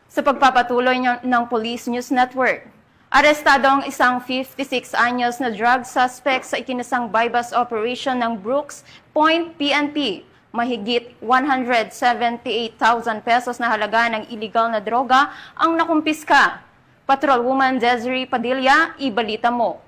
Sa pagpapatuloy ng Police News Network, arestado ang isang 56 anyos na drug suspect sa ikinasang bypass operation ng Brooks Point PNP. Mahigit 178,000 pesos na halaga ng illegal na droga ang nakumpiska. Patrolwoman Desiree Padilla, ibalita mo.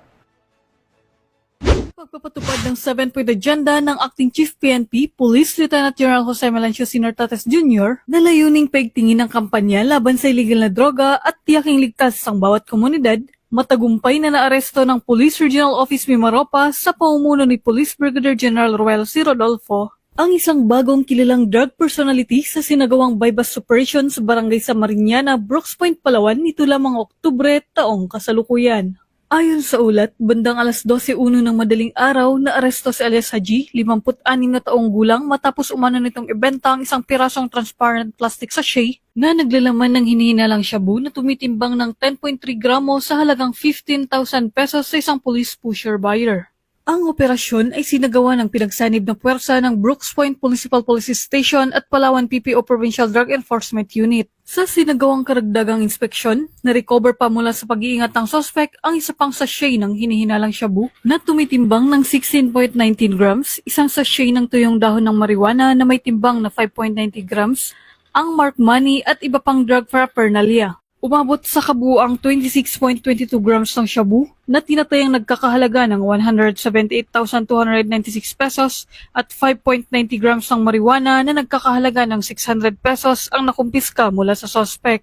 Pagpapatupad ng 7-point agenda ng Acting Chief PNP, Police Lieutenant General Jose Melancio Sr. Tates Jr. na layuning paigtingin ang kampanya laban sa illegal na droga at tiyaking ligtas ang bawat komunidad, matagumpay na naaresto ng Police Regional Office Mimaropa sa pamumuno ni Police Brigadier General Roel C. Rodolfo, ang isang bagong kilalang drug personality sa sinagawang bypass operation sa barangay sa Mariñana, Brooks Point, Palawan nito lamang Oktubre taong kasalukuyan. Ayon sa ulat, bandang alas 12:01 ng madaling araw na aresto si alias Haji, 56 na taong gulang matapos umano nitong ibenta ang isang pirasong transparent plastic sachet na naglalaman ng hinihinalang shabu na tumitimbang ng 10.3 gramo sa halagang 15,000 pesos sa isang police pusher buyer. Ang operasyon ay sinagawa ng pinagsanib na puwersa ng Brooks Point Municipal Police Station at Palawan PPO Provincial Drug Enforcement Unit. Sa sinagawang karagdagang inspeksyon, na-recover pa mula sa pag-iingat ng suspect ang isa pang sachet ng hinihinalang shabu na tumitimbang ng 16.19 grams, isang sachet ng tuyong dahon ng marijuana na may timbang na 5.90 grams, ang marked money at iba pang drug paraphernalia. Umabot sa kabuuang 26.22 grams ng shabu na tinatayang nagkakahalaga ng 178,296 pesos at 5.90 grams ng marijuana na nagkakahalaga ng 600 pesos ang nakumpiska mula sa suspect.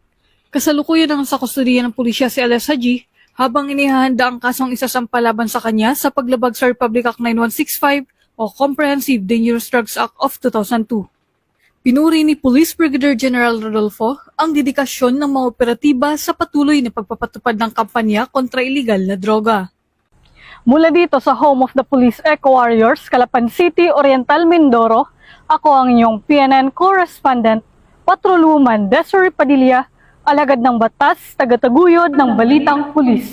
Kasalukuyan ang sa kustodiya ng pulisya si alias Haji habang inihahanda ang kasong isasampa laban sa kanya sa paglabag sa Republic Act 9165 o Comprehensive Dangerous Drugs Act of 2002. Pinuri ni Police Brigadier General Rodolfo ang dedikasyon ng mga operatiba sa patuloy na pagpapatupad ng kampanya kontra iligal na droga. Mula dito sa Home of the Police Eco Warriors, Calapan City, Oriental, Mindoro, ako ang inyong PNN correspondent, Patrolwoman Desiree Padilla, alagad ng batas, tagataguyod ng Balitang Pulis.